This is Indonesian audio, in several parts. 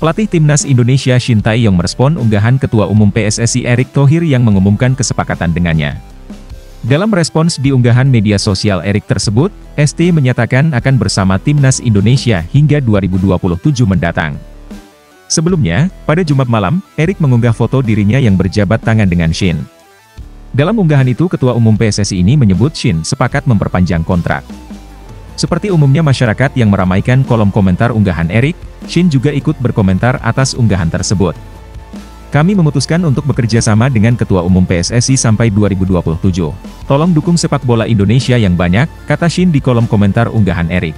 Pelatih Timnas Indonesia Shin Tae-yong merespon unggahan Ketua Umum PSSI Erick Thohir yang mengumumkan kesepakatan dengannya. Dalam respons di unggahan media sosial Erick tersebut, ST menyatakan akan bersama Timnas Indonesia hingga 2027 mendatang. Sebelumnya, pada Jumat malam, Erick mengunggah foto dirinya yang berjabat tangan dengan Shin. Dalam unggahan itu Ketua Umum PSSI ini menyebut Shin sepakat memperpanjang kontrak. Seperti umumnya masyarakat yang meramaikan kolom komentar unggahan Erick, Shin juga ikut berkomentar atas unggahan tersebut. Kami memutuskan untuk bekerja sama dengan Ketua Umum PSSI sampai 2027. Tolong dukung sepak bola Indonesia yang banyak, kata Shin di kolom komentar unggahan Erick.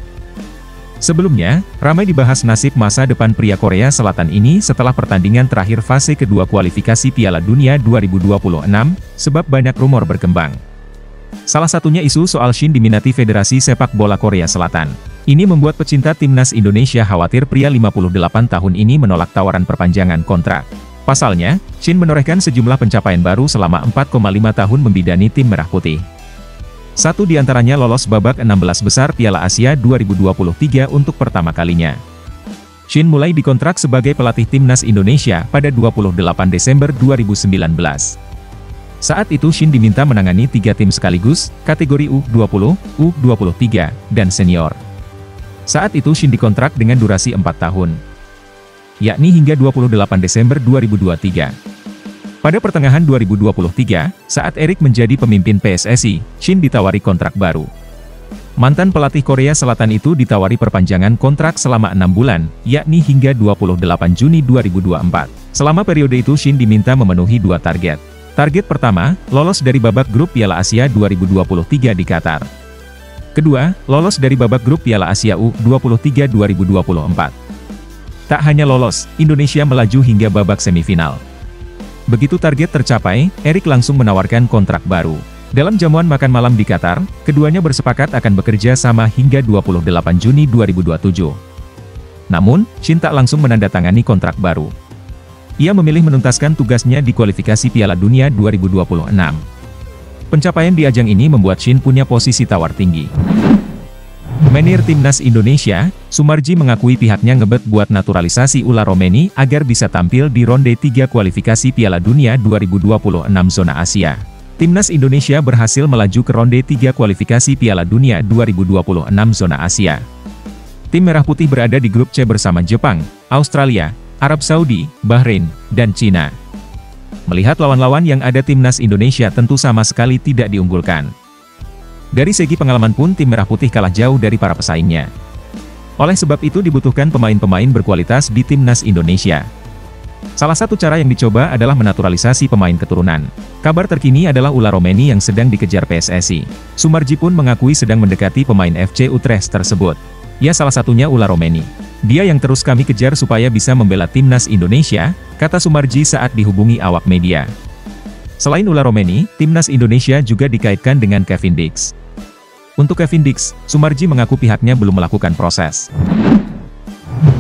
Sebelumnya, ramai dibahas nasib masa depan pria Korea Selatan ini setelah pertandingan terakhir fase kedua kualifikasi Piala Dunia 2026, sebab banyak rumor berkembang. Salah satunya isu soal Shin diminati Federasi Sepak Bola Korea Selatan. Ini membuat pecinta Timnas Indonesia khawatir pria 58 tahun ini menolak tawaran perpanjangan kontrak. Pasalnya, Shin menorehkan sejumlah pencapaian baru selama 4,5 tahun membidani tim Merah Putih. Satu di antaranya lolos babak 16 besar Piala Asia 2023 untuk pertama kalinya. Shin mulai dikontrak sebagai pelatih Timnas Indonesia pada 28 Desember 2019. Saat itu Shin diminta menangani 3 tim sekaligus, kategori U20, U23, dan senior. Saat itu Shin dikontrak dengan durasi 4 tahun. Yakni hingga 28 Desember 2023. Pada pertengahan 2023, saat Erick menjadi pemimpin PSSI, Shin ditawari kontrak baru. Mantan pelatih Korea Selatan itu ditawari perpanjangan kontrak selama 6 bulan, yakni hingga 28 Juni 2024. Selama periode itu Shin diminta memenuhi 2 target. Target pertama, lolos dari babak grup Piala Asia 2023 di Qatar. Kedua, lolos dari babak grup Piala Asia U23 2024. Tak hanya lolos, Indonesia melaju hingga babak semifinal. Begitu target tercapai, Erick langsung menawarkan kontrak baru. Dalam jamuan makan malam di Qatar, keduanya bersepakat akan bekerja sama hingga 28 Juni 2027. Namun, Shin tak langsung menandatangani kontrak baru. Ia memilih menuntaskan tugasnya di kualifikasi Piala Dunia 2026. Pencapaian di ajang ini membuat Shin punya posisi tawar tinggi. Menir Timnas Indonesia, Sumarji mengakui pihaknya ngebet buat naturalisasi Ula Romeni agar bisa tampil di ronde 3 kualifikasi Piala Dunia 2026 zona Asia. Timnas Indonesia berhasil melaju ke ronde 3 kualifikasi Piala Dunia 2026 zona Asia. Tim Merah Putih berada di grup C bersama Jepang, Australia, Arab Saudi, Bahrain, dan Cina. Melihat lawan-lawan yang ada Timnas Indonesia tentu sama sekali tidak diunggulkan. Dari segi pengalaman pun tim Merah Putih kalah jauh dari para pesaingnya. Oleh sebab itu dibutuhkan pemain-pemain berkualitas di Timnas Indonesia. Salah satu cara yang dicoba adalah menaturalisasi pemain keturunan. Kabar terkini adalah Ula Romeni yang sedang dikejar PSSI. Sumarji pun mengakui sedang mendekati pemain FC Utrecht tersebut. Ya, salah satunya Ula Romeni. Dia yang terus kami kejar supaya bisa membela Timnas Indonesia, kata Sumarji saat dihubungi awak media. Selain Ula Romeni, Timnas Indonesia juga dikaitkan dengan Kevin Dix. Untuk Kevin Dix, Sumarji mengaku pihaknya belum melakukan proses.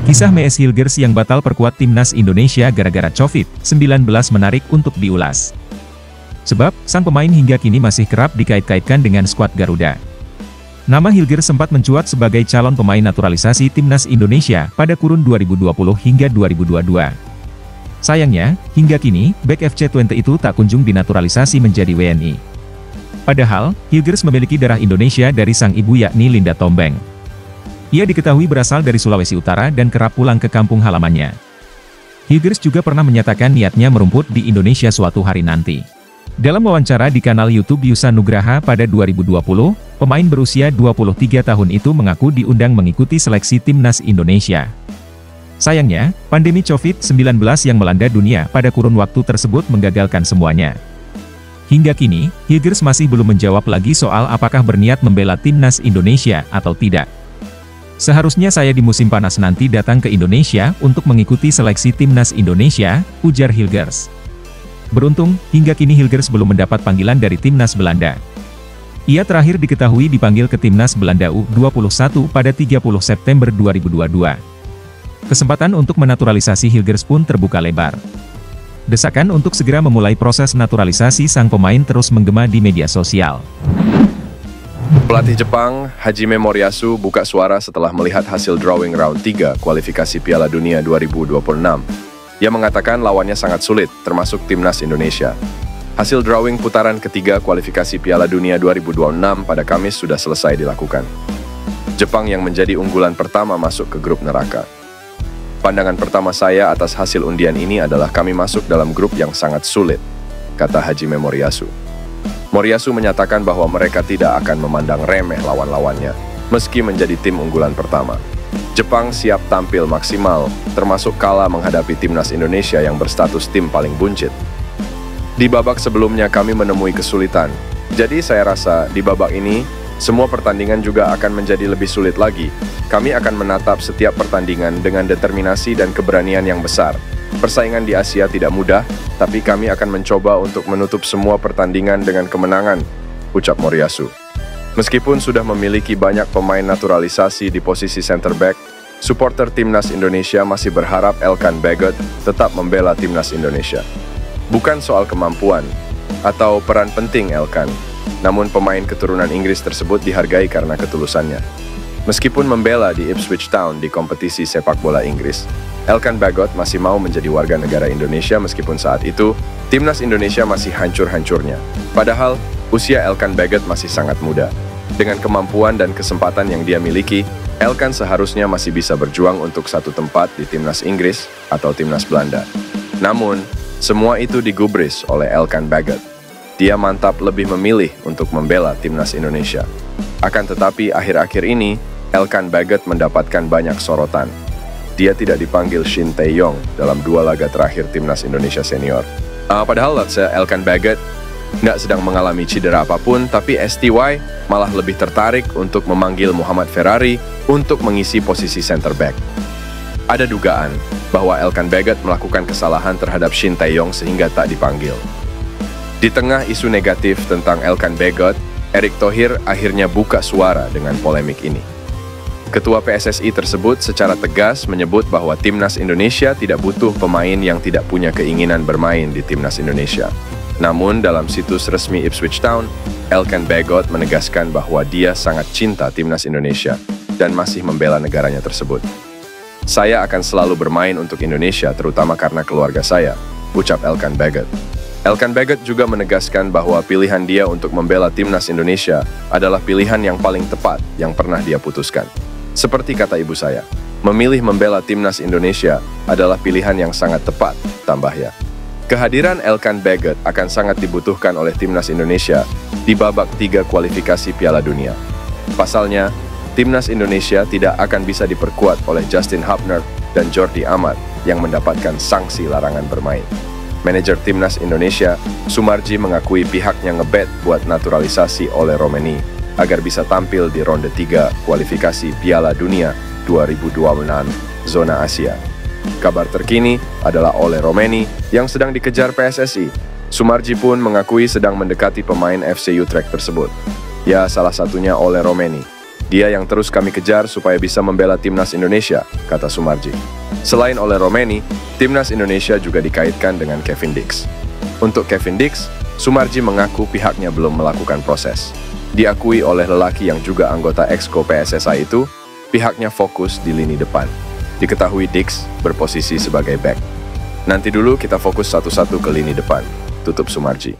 Kisah Mees Hilgers yang batal perkuat Timnas Indonesia gara-gara COVID-19 menarik untuk diulas. Sebab, sang pemain hingga kini masih kerap dikait-kaitkan dengan skuad Garuda. Nama Hilgers sempat mencuat sebagai calon pemain naturalisasi Timnas Indonesia pada kurun 2020 hingga 2022. Sayangnya, hingga kini, bek FC Twente itu tak kunjung dinaturalisasi menjadi WNI. Padahal, Hilgers memiliki darah Indonesia dari sang ibu yakni Linda Tombeng. Ia diketahui berasal dari Sulawesi Utara dan kerap pulang ke kampung halamannya. Hilgers juga pernah menyatakan niatnya merumput di Indonesia suatu hari nanti. Dalam wawancara di kanal YouTube Yusa Nugraha pada 2020, pemain berusia 23 tahun itu mengaku diundang mengikuti seleksi Timnas Indonesia. Sayangnya, pandemi COVID-19 yang melanda dunia pada kurun waktu tersebut menggagalkan semuanya. Hingga kini, Hilgers masih belum menjawab lagi soal apakah berniat membela Timnas Indonesia atau tidak. Seharusnya saya di musim panas nanti datang ke Indonesia untuk mengikuti seleksi Timnas Indonesia, ujar Hilgers. Beruntung, hingga kini Hilgers belum mendapat panggilan dari Timnas Belanda. Ia terakhir diketahui dipanggil ke Timnas Belanda U21 pada 30 September 2022. Kesempatan untuk menaturalisasi Hilgers pun terbuka lebar. Desakan untuk segera memulai proses naturalisasi sang pemain terus menggema di media sosial. Pelatih Jepang, Hajime Moriyasu, buka suara setelah melihat hasil drawing round 3 kualifikasi Piala Dunia 2026. Ia mengatakan lawannya sangat sulit, termasuk timnas Indonesia. Hasil drawing putaran ketiga kualifikasi Piala Dunia 2026 pada Kamis sudah selesai dilakukan. Jepang yang menjadi unggulan pertama masuk ke grup neraka. Pandangan pertama saya atas hasil undian ini adalah kami masuk dalam grup yang sangat sulit, kata Hajime Moriyasu. Moriyasu menyatakan bahwa mereka tidak akan memandang remeh lawan-lawannya, meski menjadi tim unggulan pertama. Jepang siap tampil maksimal, termasuk kalah menghadapi timnas Indonesia yang berstatus tim paling buncit. Di babak sebelumnya kami menemui kesulitan, jadi saya rasa di babak ini, semua pertandingan juga akan menjadi lebih sulit lagi. Kami akan menatap setiap pertandingan dengan determinasi dan keberanian yang besar. Persaingan di Asia tidak mudah, tapi kami akan mencoba untuk menutup semua pertandingan dengan kemenangan, ucap Moriyasu. Meskipun sudah memiliki banyak pemain naturalisasi di posisi center back, supporter timnas Indonesia masih berharap Elkan Bagot tetap membela timnas Indonesia. Bukan soal kemampuan atau peran penting Elkan, namun pemain keturunan Inggris tersebut dihargai karena ketulusannya. Meskipun membela di Ipswich Town di kompetisi sepak bola Inggris, Elkan Bagot masih mau menjadi warga negara Indonesia meskipun saat itu, timnas Indonesia masih hancur-hancurnya. Padahal, usia Elkan Bagot masih sangat muda. Dengan kemampuan dan kesempatan yang dia miliki, Elkan seharusnya masih bisa berjuang untuk satu tempat di timnas Inggris atau timnas Belanda. Namun, semua itu digubris oleh Elkan Bagot. Dia mantap lebih memilih untuk membela timnas Indonesia. Akan tetapi, akhir-akhir ini, Elkan Bagot mendapatkan banyak sorotan. Dia tidak dipanggil Shin Tae-yong dalam 2 laga terakhir timnas Indonesia senior. Padahal Elkan Bagot nggak sedang mengalami cedera apapun, tapi STY malah lebih tertarik untuk memanggil Muhammad Ferrari untuk mengisi posisi center back. Ada dugaan bahwa Elkan Bagot melakukan kesalahan terhadap Shin Tae-yong sehingga tak dipanggil. Di tengah isu negatif tentang Elkan Bagot, Erick Thohir akhirnya buka suara dengan polemik ini. Ketua PSSI tersebut secara tegas menyebut bahwa timnas Indonesia tidak butuh pemain yang tidak punya keinginan bermain di timnas Indonesia. Namun dalam situs resmi Ipswich Town, Elkan Bagot menegaskan bahwa dia sangat cinta timnas Indonesia dan masih membela negaranya tersebut. Saya akan selalu bermain untuk Indonesia terutama karena keluarga saya, ucap Elkan Bagot. Elkan Bagot juga menegaskan bahwa pilihan dia untuk membela timnas Indonesia adalah pilihan yang paling tepat yang pernah dia putuskan. Seperti kata ibu saya, memilih membela timnas Indonesia adalah pilihan yang sangat tepat, tambahnya. Kehadiran Elkan Bagot akan sangat dibutuhkan oleh timnas Indonesia di babak 3 kualifikasi Piala Dunia. Pasalnya, timnas Indonesia tidak akan bisa diperkuat oleh Justin Hubner dan Jordi Amat yang mendapatkan sanksi larangan bermain. Manajer timnas Indonesia, Sumarji, mengakui pihaknya ngebet buat naturalisasi Ole Romeni agar bisa tampil di ronde 3 kualifikasi Piala Dunia 2026 zona Asia. Kabar terkini adalah Ole Romeni yang sedang dikejar PSSI. Sumarji pun mengakui sedang mendekati pemain FC Utrecht tersebut. Ya, salah satunya Ole Romeni. Dia yang terus kami kejar supaya bisa membela timnas Indonesia, kata Sumarji. Selain Ole Romeni, timnas Indonesia juga dikaitkan dengan Kevin Dix. Untuk Kevin Dix, Sumarji mengaku pihaknya belum melakukan proses. Diakui oleh lelaki yang juga anggota Exco PSSI itu, pihaknya fokus di lini depan. Diketahui Dix berposisi sebagai back. Nanti dulu kita fokus satu-satu ke lini depan, tutup Sumarji.